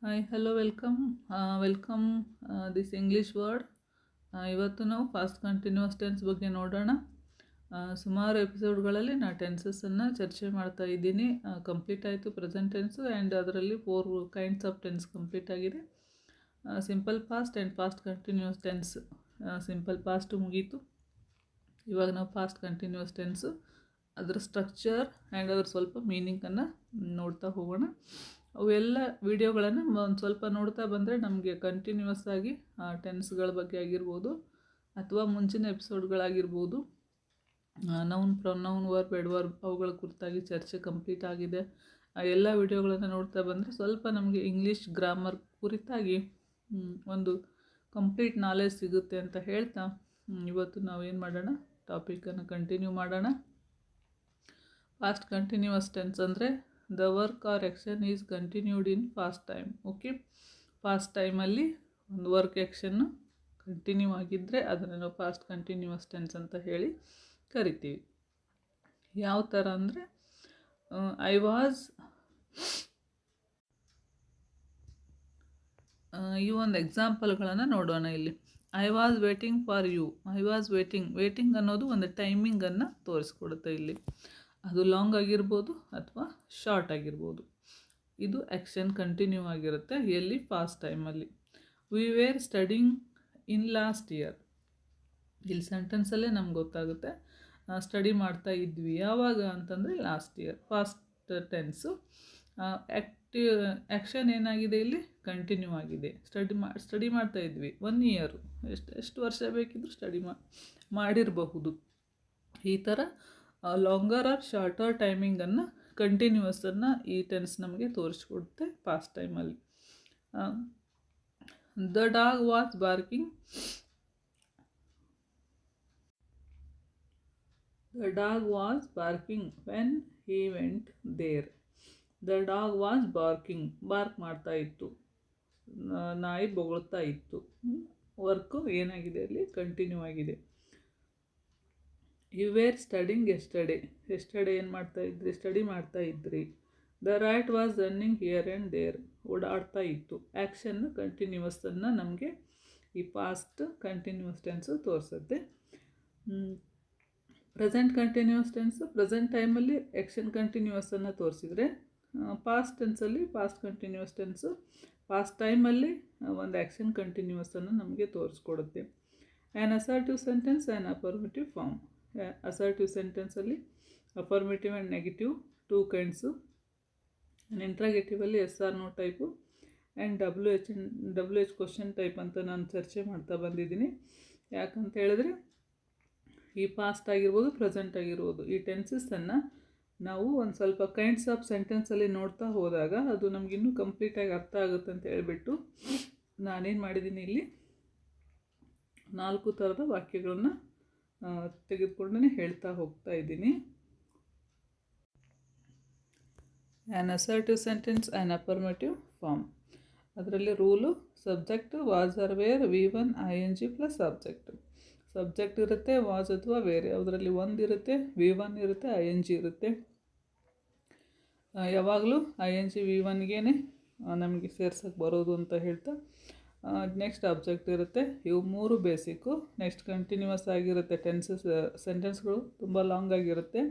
Hi hello welcome this English word. ಇವತ್ತು ನಾವು past continuous tense ಬಗ್ಗೆ ನೋಡೋಣ. ಸುಮಾರು ಎಪಿಸೋಡ್ಗಳಲ್ಲಿ ನಾನು ಟೆನ್ಸಸ್ಸನ್ನು ಚರ್ಚೆ ಮಾಡ್ತಾ ಇದ್ದೀನಿ. ಕಂಪ್ಲೀಟ್ ಆಯಿತು ಪ್ರೆಸೆಂಟ್ ಟೆನ್ಸು ಆ್ಯಂಡ್ ಅದರಲ್ಲಿ 4 ಕೈಂಡ್ಸ್ ಆಫ್ ಟೆನ್ಸ್ ಕಂಪ್ಲೀಟ್ ಆಗಿದೆ. Simple past and past continuous tense. Simple past ಮುಗೀತು. ಇವಾಗ ನಾವು ಫಾಸ್ಟ್ ಕಂಟಿನ್ಯೂಸ್ ಟೆನ್ಸು ಅದರ ಸ್ಟ್ರಕ್ಚರ್ ಆ್ಯಂಡ್ ಅದರ ಸ್ವಲ್ಪ ಮೀನಿಂಗನ್ನು ನೋಡ್ತಾ ಹೋಗೋಣ. ಅವೆಲ್ಲ ವಿಡಿಯೋಗಳನ್ನು ಒಂದು ಸ್ವಲ್ಪ ನೋಡ್ತಾ ಬಂದರೆ ನಮಗೆ ಕಂಟಿನ್ಯೂಸ್ ಆಗಿ ಟೆನ್ಸ್ಗಳ ಬಗ್ಗೆ ಆಗಿರ್ಬೋದು ಅಥವಾ ಮುಂಚಿನ ಎಪಿಸೋಡ್ಗಳಾಗಿರ್ಬೋದು, ನೌನ್ ಪ್ರೊನೌನ್ ವರ್ಬ್ ಎಡ್ವರ್ಬ್ ಅವುಗಳ ಕುರಿತಾಗಿ ಚರ್ಚೆ ಕಂಪ್ಲೀಟ್ ಆಗಿದೆ. ಆ ಎಲ್ಲ ವಿಡಿಯೋಗಳನ್ನು ನೋಡ್ತಾ ಬಂದರೆ ಸ್ವಲ್ಪ ನಮಗೆ ಇಂಗ್ಲೀಷ್ ಗ್ರಾಮರ್ ಕುರಿತಾಗಿ ಒಂದು ಕಂಪ್ಲೀಟ್ ನಾಲೆಜ್ ಸಿಗುತ್ತೆ ಅಂತ ಹೇಳ್ತಾ ಇವತ್ತು ನಾವೇನು ಮಾಡೋಣ, ಟಾಪಿಕನ್ನು ಕಂಟಿನ್ಯೂ ಮಾಡೋಣ. ಫಾಸ್ಟ್ ಕಂಟಿನ್ಯೂಸ್ ಟೆನ್ಸ್ ಅಂದರೆ the work or action is continued in past time. Okay, past ಟೈಮಲ್ಲಿ ಒಂದು ವರ್ಕ್ ಆ್ಯಕ್ಷನ್ನು ಕಂಟಿನ್ಯೂ ಆಗಿದ್ದರೆ ಅದನ್ನು ನಾವು ಫಾಸ್ಟ್ ಕಂಟಿನ್ಯೂಸ್ ಟೆನ್ಸ್ ಅಂತ ಹೇಳಿ ಕರಿತೀವಿ. ಯಾವ ಥರ ಅಂದರೆ ಈ ಒಂದು ಎಕ್ಸಾಂಪಲ್ಗಳನ್ನು ನೋಡೋಣ. ಇಲ್ಲಿ I was waiting for you. I was waiting ಅನ್ನೋದು ಒಂದು ಟೈಮಿಂಗನ್ನು ತೋರಿಸ್ಕೊಡುತ್ತೆ. ಇಲ್ಲಿ ಅದು ಲಾಂಗ್ ಆಗಿರ್ಬೋದು ಅಥವಾ ಶಾರ್ಟ್ ಆಗಿರ್ಬೋದು. ಇದು ಆ್ಯಕ್ಷನ್ ಕಂಟಿನ್ಯೂ ಆಗಿರುತ್ತೆ ಎಲ್ಲಿ, ಫಾಸ್ಟ್ ಟೈಮಲ್ಲಿ. We were studying in last year. ಇಲ್ಲಿ ಸೆಂಟೆನ್ಸಲ್ಲೇ ನಮ್ಗೆ ಗೊತ್ತಾಗುತ್ತೆ ಸ್ಟಡಿ ಮಾಡ್ತಾ ಇದ್ವಿ. ಯಾವಾಗ ಅಂತಂದರೆ last year. Past tense. Action ಏನಾಗಿದೆ ಇಲ್ಲಿ, ಕಂಟಿನ್ಯೂ ಆಗಿದೆ. ಸ್ಟಡಿ ಮಾಡ್ತಾ ಇದ್ವಿ 1 ಇಯರು. ಎಷ್ಟು ವರ್ಷ ಬೇಕಿದ್ದರೂ ಸ್ಟಡಿ ಮಾಡಿರಬಹುದು. ಈ ಥರ ಲಾಂಗರ್ ಆರ್ ಶಾರ್ಟರ್ ಟೈಮಿಂಗನ್ನು, ಕಂಟಿನ್ಯೂಸನ್ನು ಈ ಟೆನ್ಸ್ ನಮಗೆ ತೋರಿಸ್ಕೊಡುತ್ತೆ ಪಾಸ್ಟ್ ಟೈಮಲ್ಲಿ. The dog was barking. The dog was barking when he went there. The dog was bark ಮಾಡ್ತಾ ಇತ್ತು, ನಾಯಿ ಬೊಗಳ್ತಾ ಇತ್ತು. ವರ್ಕು ಏನಾಗಿದೆ ಅಲ್ಲಿ, ಕಂಟಿನ್ಯೂ ಆಗಿದೆ. ಯು ವೇರ್ ಸ್ಟಡಿಂಗ್ ಎಸ್ಟರ್ಡೇ ಏನು ಮಾಡ್ತಾಯಿದ್ರಿ, ಸ್ಟಡಿ ಮಾಡ್ತಾಯಿದ್ರಿ. The rat was running here and there. ಓಡಾಡ್ತಾ ಇತ್ತು. ಆ್ಯಕ್ಷನ್ನು ಕಂಟಿನ್ಯೂಸನ್ನು ನಮಗೆ ಈ ಪಾಸ್ಟ್ ಕಂಟಿನ್ಯೂಸ್ ಟೆನ್ಸು ತೋರಿಸುತ್ತೆ. ಪ್ರೆಸೆಂಟ್ ಕಂಟಿನ್ಯೂಸ್ ಟೆನ್ಸು ಪ್ರೆಸೆಂಟ್ ಟೈಮಲ್ಲಿ ಆ್ಯಕ್ಷನ್ ಕಂಟಿನ್ಯೂಸನ್ನು ತೋರಿಸಿದರೆ, ಪಾಸ್ಟ್ ಟೆನ್ಸಲ್ಲಿ ಪಾಸ್ಟ್ ಕಂಟಿನ್ಯೂಸ್ ಟೆನ್ಸು ಪಾಸ್ಟ್ ಟೈಮಲ್ಲಿ ಒಂದು ಆ್ಯಕ್ಷನ್ ಕಂಟಿನ್ಯೂಸನ್ನು ನಮಗೆ ತೋರಿಸ್ಕೊಡುತ್ತೆ. An assertive sentence an affirmative form. Assertive ಸೆಂಟೆನ್ಸಲ್ಲಿ ಅಫರ್ಮೇಟಿವ್ ಆ್ಯಂಡ್ ನೆಗೆಟಿವ್ 2 ಕೈಂಡ್ಸು. ಇಂಟ್ರಾಗೇಟಿವಲ್ಲಿ yes or no type and W H question type ಅಂತ ನಾನು ಚರ್ಚೆ ಮಾಡ್ತಾ ಬಂದಿದ್ದೀನಿ. ಯಾಕಂತ ಹೇಳಿದ್ರೆ ಈ ಪಾಸ್ಟ್ ಆಗಿರ್ಬೋದು, ಪ್ರೆಸೆಂಟ್ ಆಗಿರ್ಬೋದು, ಈ ಟೆನ್ಸಸ್ಸನ್ನು ನಾವು ಒಂದು ಸ್ವಲ್ಪ ಕೈಂಡ್ಸ್ ಆಫ್ ಸೆಂಟೆನ್ಸಲ್ಲಿ ನೋಡ್ತಾ ಹೋದಾಗ ಅದು ನಮಗಿನ್ನೂ ಕಂಪ್ಲೀಟಾಗಿ ಅರ್ಥ ಆಗುತ್ತೆ ಅಂತ ಹೇಳ್ಬಿಟ್ಟು ನಾನೇನು ಮಾಡಿದ್ದೀನಿ, ಇಲ್ಲಿ 4 ಥರದ ವಾಕ್ಯಗಳನ್ನು ತೆಗೆದುಕೊಂಡೇ ಹೇಳ್ತಾ ಹೋಗ್ತಾ ಇದ್ದೀನಿ. An assertive sentence an affirmative form. ಅದರಲ್ಲಿ rule subject was or were V1 ING plus subject ಇರುತ್ತೆ, ವಾಸ್ ಅಥವಾ ವೇರ್ ಅದರಲ್ಲಿ ಒಂದಿರುತ್ತೆ, V1 ಇರುತ್ತೆ, ING ಇರುತ್ತೆ. ಯಾವಾಗಲೂ ING V1ಗೆ ನಮಗೆ ಸೇರ್ಸೋಕ್ಕೆ ಬರೋದು ಅಂತ ಹೇಳ್ತಾ ನೆಕ್ಸ್ಟ್ ಆಬ್ಜೆಕ್ಟ್ ಇರುತ್ತೆ. ಇವು 3 ಬೇಸಿಕ್ಕು. ನೆಕ್ಸ್ಟ್ ಕಂಟಿನ್ಯೂಸ್ ಆಗಿರುತ್ತೆ. ಸೆಂಟೆನ್ಸ್ಗಳು ತುಂಬ ಲಾಂಗ್ ಆಗಿರುತ್ತೆ.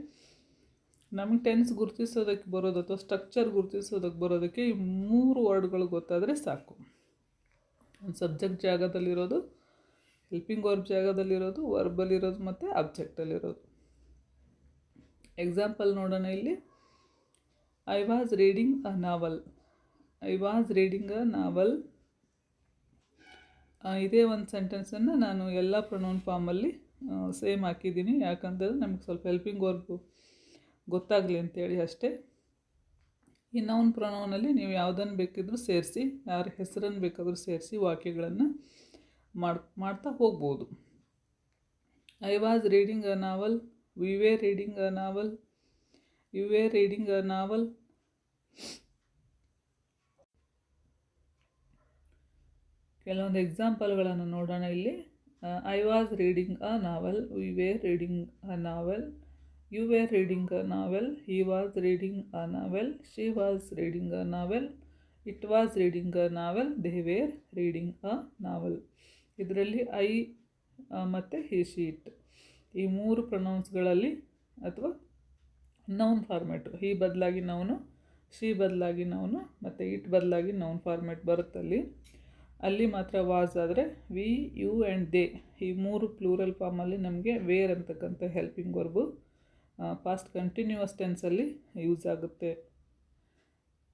ನಮಗೆ ಟೆನ್ಸ್ ಗುರುತಿಸೋದಕ್ಕೆ ಬರೋದು ಅಥವಾ ಸ್ಟ್ರಕ್ಚರ್ ಗುರುತಿಸೋದಕ್ಕೆ ಬರೋದಕ್ಕೆ ಈ 3 ವರ್ಡ್ಗಳು ಗೊತ್ತಾದರೆ ಸಾಕು. ಒಂದು ಸಬ್ಜೆಕ್ಟ್ ಜಾಗದಲ್ಲಿರೋದು, ಹೆಲ್ಪಿಂಗ್ ವರ್ಬ್ ಜಾಗದಲ್ಲಿರೋದು, ವರ್ಬಲ್ಲಿರೋದು ಮತ್ತು ಆಬ್ಜೆಕ್ಟಲ್ಲಿರೋದು. ಎಕ್ಸಾಂಪಲ್ ನೋಡೋಣ. ಇಲ್ಲಿ I was reading a novel. ಇದೇ ಒಂದು ಸೆಂಟೆನ್ಸನ್ನು ನಾನು ಎಲ್ಲ ಪ್ರೊನೌನ್ ಫಾರ್ಮಲ್ಲಿ ಸೇಮ್ ಹಾಕಿದ್ದೀನಿ. ಯಾಕಂತಂದರೆ ನಮಗೆ ಸ್ವಲ್ಪ ಹೆಲ್ಪಿಂಗ್ ವರ್ಬ್ ಗೊತ್ತಾಗಲಿ ಅಂತೇಳಿ ಅಷ್ಟೇ. ಈ ನೌನ್ ಪ್ರೊನೌನಲ್ಲಿ ನೀವು ಯಾವುದನ್ನು ಬೇಕಿದ್ರೂ ಸೇರಿಸಿ, ಯಾರ ಹೆಸರನ್ನು ಬೇಕಾದರೂ ಸೇರಿಸಿ ವಾಕ್ಯಗಳನ್ನು ಮಾಡ್ತಾ ಹೋಗ್ಬೋದು. I was reading a novel, we were reading a novel, you were reading a novel. ಕೆಲವೊಂದು ಎಕ್ಸಾಂಪಲ್ಗಳನ್ನು ನೋಡೋಣ. ಇಲ್ಲಿ I was reading a novel, we were reading a novel, you were reading a novel, he was reading a novel, she was reading a novel, it was reading a novel, they were reading a novel. ಇದರಲ್ಲಿ I ಮತ್ತು ಹಿ, she, it ಈ ಮೂರು ಪ್ರೊನೌನ್ಸ್ಗಳಲ್ಲಿ ಅಥವಾ noun format, ಹಿ ಬದಲಾಗಿ noun, she ಬದಲಾಗಿ noun ಮತ್ತು it ಬದಲಾಗಿ noun format ಬರುತ್ತಲ್ಲಿ. ಅಲ್ಲಿ ಮಾತ್ರ ವಾಸ್ ಆದರೆ ವಿ, ಯು ಆ್ಯಂಡ್ ದೇ ಈ ಮೂರು ಪ್ಲೂರಲ್ ಫಾರ್ಮಲ್ಲಿ ನಮಗೆ ವೇರ್ ಅಂತಕ್ಕಂಥ ಹೆಲ್ಪಿಂಗ್ ವರ್ಬು ಪಾಸ್ಟ್ ಕಂಟಿನ್ಯೂಯಸ್ ಟೆನ್ಸಲ್ಲಿ ಯೂಸ್ ಆಗುತ್ತೆ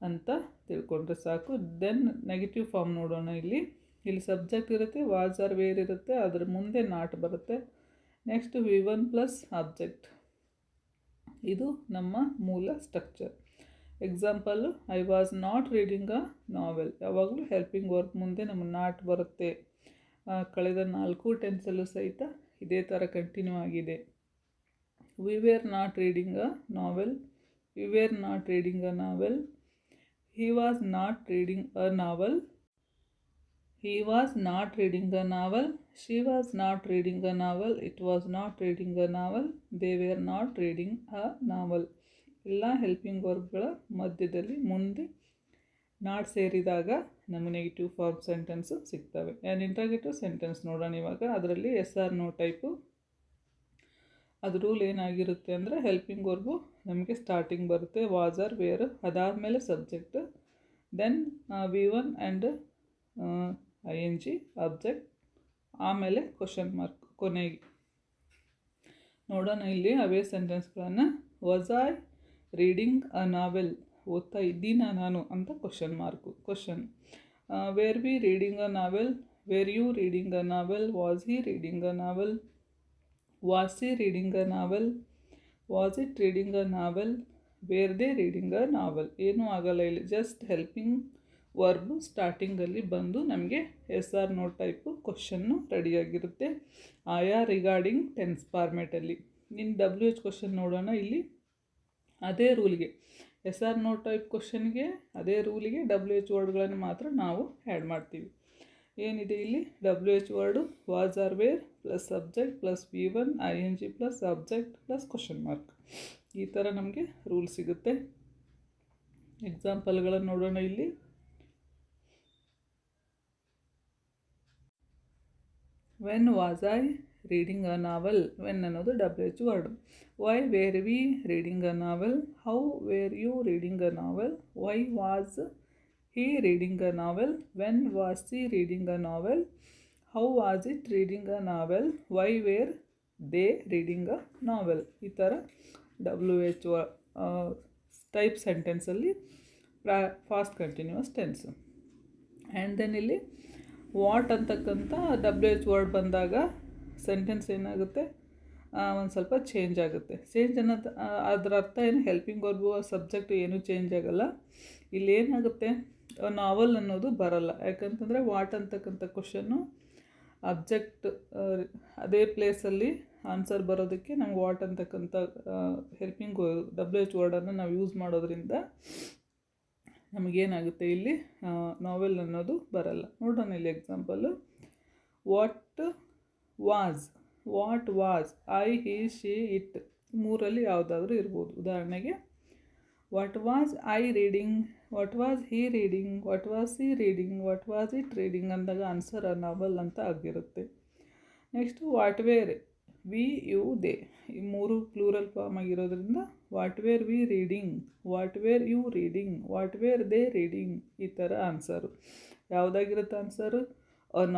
ಅಂತ ತಿಳ್ಕೊಂಡ್ರೆ ಸಾಕು. ದೆನ್ ನೆಗೆಟಿವ್ ಫಾರ್ಮ್ ನೋಡೋಣ. ಇಲ್ಲಿ ಸಬ್ಜೆಕ್ಟ್ ಇರುತ್ತೆ, ವಾಸ್ ಆರ್ ವೇರ್ ಇರುತ್ತೆ, ಅದ್ರ ಮುಂದೆ ನಾಟ್ ಬರುತ್ತೆ. ನೆಕ್ಸ್ಟ್ V1 ಪ್ಲಸ್ ಆಬ್ಜೆಕ್ಟ್, ಇದು ನಮ್ಮ ಮೂಲ structure. Example, I was not reading a novel. ಯಾವಾಗಲೂ ಹೆಲ್ಪಿಂಗ್ ವರ್ಕ್ ಮುಂದೆ ನಮ್ಮ ನಾಟ್ ಬರುತ್ತೆ. ಕಳೆದ 4 ಟೆನ್ಸಲ್ಲೂ ಸಹಿತ ಇದೇ ಥರ ಕಂಟಿನ್ಯೂ ಆಗಿದೆ. We were not reading a novel, we were not reading a novel. He was not reading a novel. He was not reading a novel. She was not reading a novel. It was not reading a novel. They were not reading a novel. ಎಲ್ಲ helping ವರ್ಬ್ಗಳ ಮಧ್ಯದಲ್ಲಿ ಮುಂದೆ not ಸೇರಿದಾಗ ನಮಗೆ negative form sentence ಸಿಗ್ತವೆ. And interrogative sentence ನೋಡೋಣ ಇವಾಗ. ಅದರಲ್ಲಿ ಎಸ್ ಆರ್ ನೋ ಟೈಪು. ಅದು ರೂಲ್ ಏನಾಗಿರುತ್ತೆ ಅಂದರೆ, ಹೆಲ್ಪಿಂಗ್ ವರ್ಬು ನಮಗೆ ಸ್ಟಾರ್ಟಿಂಗ್ ಬರುತ್ತೆ ವಾಸ್ ಆರ್ ವೇರ್, ಅದಾದಮೇಲೆ subject, then V1 and ING object, ಆಮೇಲೆ ಕ್ವಶನ್ ಮಾರ್ಕ್ ಕೊನೆಗೆ. ನೋಡೋಣ ಇಲ್ಲಿ ಅವೇ ಸೆಂಟೆನ್ಸ್ಗಳನ್ನು. Was I reading a novel, ಓದ್ತಾ ಇದ್ದೀನಾ ನಾನು ಅಂತ question mark. Question. Were we reading a novel, wear you reading a novel, was he reading a novel, was he reading a novel, was it reading a novel, were they reading a novel. ಏನೂ ಆಗಲ್ಲ ಇಲ್ಲಿ, just helping verb ಸ್ಟಾರ್ಟಿಂಗಲ್ಲಿ ಬಂದು ನಮಗೆ yes or no type question ರೆಡಿಯಾಗಿರುತ್ತೆ. ಆಯಾ regarding tense ಫಾರ್ಮೇಟಲ್ಲಿ. ಇನ್ನು WH question ನೋಡೋಣ. ಇಲ್ಲಿ ಅದೇ ರೂಲ್ಗೆ, ಎಸ್ ಆರ್ ನೋ ಟೈಪ್ ಕ್ವಶನ್ಗೆ ಅದೇ ರೂಲಿಗೆ WH ವರ್ಡ್ಗಳನ್ನು ಮಾತ್ರ ನಾವು ಆ್ಯಡ್ ಮಾಡ್ತೀವಿ. ಏನಿದೆ ಇಲ್ಲಿ WH word was or were plus subject plus V1 ING plus object plus question mark. ಈ ಥರ ನಮಗೆ ರೂಲ್ ಸಿಗುತ್ತೆ. ಎಕ್ಸಾಂಪಲ್ಗಳನ್ನು ನೋಡೋಣ ಇಲ್ಲಿ. When was I reading a novel, when ಅನ್ನೋದು WH word. Why were we reading a novel, how were you reading a novel, why was he reading a novel, when was she reading a novel, how was it reading a novel, why were they reading a novel. ಈ ಥರ WH type ಸೆಂಟೆನ್ಸಲ್ಲಿ past continuous tense. And then ಇಲ್ಲಿ what ಅಂತಕ್ಕಂಥ WH word ಬಂದಾಗ sentence ಏನಾಗುತ್ತೆ, ಒಂದು ಸ್ವಲ್ಪ change ಆಗುತ್ತೆ. ಚೇಂಜ್ ಅನ್ನೋದು ಅದರ ಅರ್ಥ ಏನು, ಹೆಲ್ಪಿಂಗ್ ವರ್ಬು ಸಬ್ಜೆಕ್ಟು ಏನೂ ಚೇಂಜ್ ಆಗೋಲ್ಲ. ಇಲ್ಲೇನಾಗುತ್ತೆ, ನಾವೆಲ್ ಅನ್ನೋದು ಬರಲ್ಲ. ಯಾಕಂತಂದರೆ ವಾಟ್ ಅಂತಕ್ಕಂಥ ಕ್ವಶನ್ನು ಅಬ್ಜೆಕ್ಟ್ ಅದೇ ಪ್ಲೇಸಲ್ಲಿ ಆನ್ಸರ್ ಬರೋದಕ್ಕೆ ನಮ್ಗೆ ವಾಟ್ ಅಂತಕ್ಕಂಥ ಹೆಲ್ಪಿಂಗ್ WH ವರ್ಡನ್ನು ನಾವು ಯೂಸ್ ಮಾಡೋದ್ರಿಂದ ನಮಗೇನಾಗುತ್ತೆ ಇಲ್ಲಿ ನಾವೆಲ್ ಅನ್ನೋದು ಬರಲ್ಲ. ನೋಡೋಣ ಇಲ್ಲಿ example. What was, I, he, she, it ಮೂರಲ್ಲಿ ಯಾವುದಾದ್ರೂ ಇರ್ಬೋದು. ಉದಾಹರಣೆಗೆ what was I reading, what was he reading, what was she reading, what was it reading ಅಂದಾಗ ಆನ್ಸರ್ ನಾವೆಲ್ ಅಂತ ಆಗಿರುತ್ತೆ. Next what were, we, you, they ಈ ಮೂರು plural form ಆಗಿರೋದ್ರಿಂದ what were we reading, what were you reading, what were they reading ಈ ಥರ answer ಯಾವುದಾಗಿರುತ್ತೆ, answer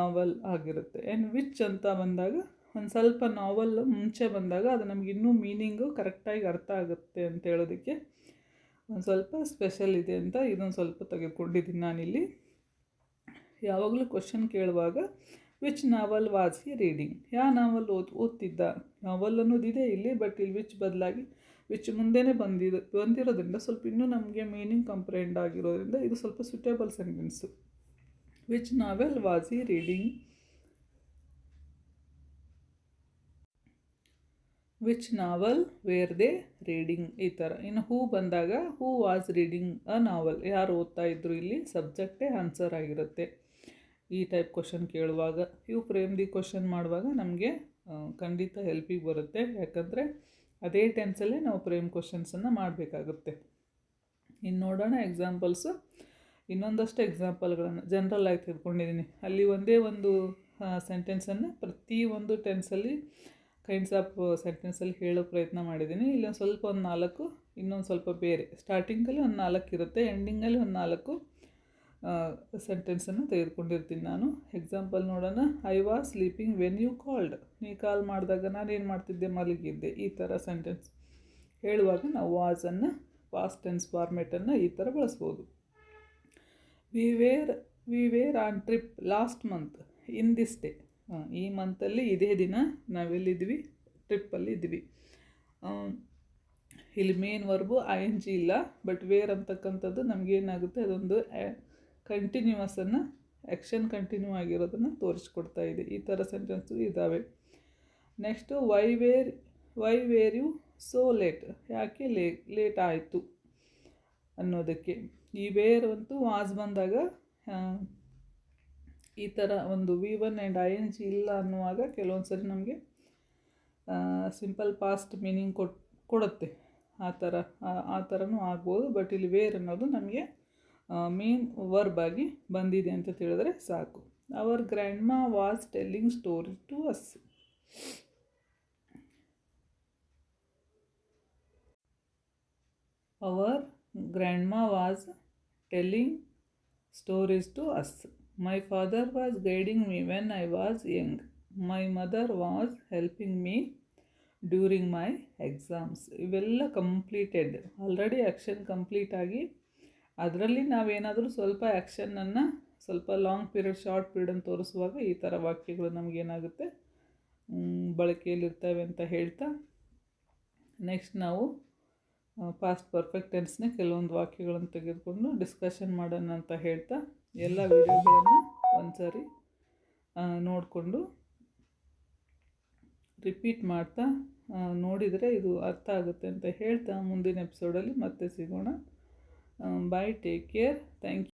ನಾವೆಲ್ ಆಗಿರುತ್ತೆ. And which ಅಂತ ಬಂದಾಗ ಒಂದು ಸ್ವಲ್ಪ ನಾವೆಲ್ ಮುಂಚೆ ಬಂದಾಗ ಅದು ನಮ್ಗೆ ಇನ್ನೂ ಮೀನಿಂಗು ಕರೆಕ್ಟಾಗಿ ಅರ್ಥ ಆಗುತ್ತೆ ಅಂತ ಹೇಳೋದಕ್ಕೆ ಒಂದು ಸ್ವಲ್ಪ ಸ್ಪೆಷಲ್ ಇದೆ ಅಂತ ಇದೊಂದು ಸ್ವಲ್ಪ ತೆಗೆದುಕೊಂಡಿದ್ದೀನಿ ನಾನಿಲ್ಲಿ. ಯಾವಾಗಲೂ ಕ್ವಶನ್ ಕೇಳುವಾಗ which novel was he reading, ಯಾವ ನಾವೆಲ್ ಓದ್ತಿದ್ದ, ನಾವೆಲ್ ಅನ್ನೋದಿದೆ ಇಲ್ಲಿ, ಬಟ್ ಇಲ್ಲಿ ವಿಚ್ ಬದಲಾಗಿ ವಿಚ್ ಮುಂದೆನೇ ಬಂದಿರೋದ್ರಿಂದ ಸ್ವಲ್ಪ ಇನ್ನೂ ನಮಗೆ ಮೀನಿಂಗ್ ಕಂಪ್ರೆಂಡ್ ಆಗಿರೋದ್ರಿಂದ ಇದು ಸ್ವಲ್ಪ suitable sentence. Which novel was he reading, which novel were they reading ಈ ಥರ. ಇನ್ನು ಹೂ ಬಂದಾಗ ಹೂ ವಾಸ್ ರೀಡಿಂಗ್ ಅ ನಾವೆಲ್, ಯಾರು ಓದ್ತಾ ಇದ್ರು, ಇಲ್ಲಿ ಸಬ್ಜೆಕ್ಟೇ ಆನ್ಸರ್ ಆಗಿರುತ್ತೆ. ಈ ಟೈಪ್ ಕ್ವಶನ್ ಕೇಳುವಾಗ ಇವು ಫ್ರೇಮ್ ದಿ ಕ್ವಶನ್ ಮಾಡುವಾಗ ನಮಗೆ ಖಂಡಿತ ಹೆಲ್ಪಿಗೆ ಬರುತ್ತೆ. ಯಾಕಂದರೆ ಅದೇ ಟೆನ್ಸಲ್ಲೇ ನಾವು ಫ್ರೇಮ್ ಕ್ವಶನ್ಸನ್ನು ಮಾಡಬೇಕಾಗುತ್ತೆ. ಇನ್ನು ನೋಡೋಣ ಎಕ್ಸಾಂಪಲ್ಸು. ಇನ್ನೊಂದಷ್ಟು ಎಕ್ಸಾಂಪಲ್ಗಳನ್ನು ಜನರಲ್ ಆಗಿ ತೆಗೆದುಕೊಂಡಿದ್ದೀನಿ. ಅಲ್ಲಿ ಒಂದೇ ಒಂದು ಸೆಂಟೆನ್ಸನ್ನು ಪ್ರತಿ ಒಂದು ಟೆನ್ಸಲ್ಲಿ ಕೈಂಡ್ಸ್ ಆಫ್ ಸೆಂಟೆನ್ಸಲ್ಲಿ ಹೇಳೋ ಪ್ರಯತ್ನ ಮಾಡಿದ್ದೀನಿ. ಇಲ್ಲಿ ಒಂದು ಸ್ವಲ್ಪ ಒಂದು 4, ಇನ್ನೊಂದು ಸ್ವಲ್ಪ ಬೇರೆ. ಸ್ಟಾರ್ಟಿಂಗಲ್ಲಿ ಒಂದು 4 ಇರುತ್ತೆ, ಎಂಡಿಂಗಲ್ಲಿ ಒಂದು 4 ಸೆಂಟೆನ್ಸನ್ನು ತೆಗೆದುಕೊಂಡಿರ್ತೀನಿ ನಾನು. ಎಕ್ಸಾಂಪಲ್ ನೋಡೋಣ. I was sleeping when you called. ನೀ ಕಾಲ್ ಮಾಡಿದಾಗ ನಾನು ಏನು ಮಾಡ್ತಿದ್ದೆ, ಮಲಗಿದ್ದೆ. ಈ ಥರ ಸೆಂಟೆನ್ಸ್ ಹೇಳುವಾಗ ನಾವು ವಾಸನ್ನು ಪಾಸ್ಟ್ ಟೆನ್ಸ್ ಫಾರ್ಮೇಟನ್ನು ಈ ಥರ ಬಳಸ್ಬೋದು. We were on trip last month in this day. ಈ ಮಂತಲ್ಲಿ ಇದೇ ದಿನ ನಾವೆಲ್ಲಿದ್ವಿ, ಟ್ರಿಪ್ಪಲ್ಲಿ ಇದ್ವಿ. ಇಲ್ಲಿ ಮೇನ್ ವರ್ಬು ING ಇಲ್ಲ, ಬಟ್ ವೇರ್ ಅಂತಕ್ಕಂಥದ್ದು ನಮಗೇನಾಗುತ್ತೆ, ಅದೊಂದು ಕಂಟಿನ್ಯೂಸನ್ನು, ಆ್ಯಕ್ಷನ್ ಕಂಟಿನ್ಯೂ ಆಗಿರೋದನ್ನು ತೋರಿಸ್ಕೊಡ್ತಾ ಇದೆ. ಈ ಥರ ಸೆಂಟೆನ್ಸು ಇದ್ದಾವೆ. Next why were you so late. ಯಾಕೆ ಲೇಟ್ ಆಯಿತು ಅನ್ನೋದಕ್ಕೆ. ಈ ವೇರ್ ಅಂತೂ ವಾಸ್ ಬಂದಾಗ ಈ ಥರ ಒಂದು V1 ಆ್ಯಂಡ್ ING ಇಲ್ಲ ಅನ್ನುವಾಗ ಕೆಲವೊಂದು ಸರಿ ನಮಗೆ ಸಿಂಪಲ್ ಪಾಸ್ಟ್ ಮೀನಿಂಗ್ ಕೊಡುತ್ತೆ. ಆ ಥರನೂ ಆಗ್ಬೋದು. ಬಟ್ ಇಲ್ಲಿ ವೇರ್ ಅನ್ನೋದು ನಮಗೆ ಮೇನ್ ವರ್ಬ್ ಆಗಿ ಬಂದಿದೆ ಅಂತ ತಿಳಿದ್ರೆ ಸಾಕು. Our grandma was telling story to us. Our grandma was telling stories to us. My father was guiding me when I was young. My mother was helping me during my exams. ಇವೆಲ್ಲ completed, already action complete ಆಗಿ ಅದರಲ್ಲಿ ನಾವೇನಾದರೂ ಸ್ವಲ್ಪ ಆ್ಯಕ್ಷನನ್ನು ಸ್ವಲ್ಪ long period, short ಪೀರಿಯಡನ್ನು ತೋರಿಸುವಾಗ ಈ ಥರ ವಾಕ್ಯಗಳು ನಮಗೇನಾಗುತ್ತೆ, ಬಳಕೆಯಲ್ಲಿರ್ತವೆ ಅಂತ ಹೇಳ್ತಾ, ನೆಕ್ಸ್ಟ್ ನಾವು ಪಾಸ್ಟ್ ಪರ್ಫೆಕ್ಟ್ ಟೆನ್ಸ್ನ ಕೆಲವೊಂದು ವಾಕ್ಯಗಳನ್ನು ತೆಗೆದುಕೊಂಡು ಡಿಸ್ಕಷನ್ ಮಾಡೋಣ ಅಂತ ಹೇಳ್ತಾ, ಎಲ್ಲ ವಿಡಿಯೋಗಳನ್ನು ಒಂದ್ಸರಿ ನೋಡಿಕೊಂಡು ರಿಪೀಟ್ ಮಾಡ್ತಾ ನೋಡಿದರೆ ಇದು ಅರ್ಥ ಆಗುತ್ತೆ ಅಂತ ಹೇಳ್ತಾ ಮುಂದಿನ ಎಪಿಸೋಡಲ್ಲಿ ಮತ್ತೆ ಸಿಗೋಣ. ಬಾಯ್, ಟೇಕ್ ಕೇರ್, ಥ್ಯಾಂಕ್ ಯು.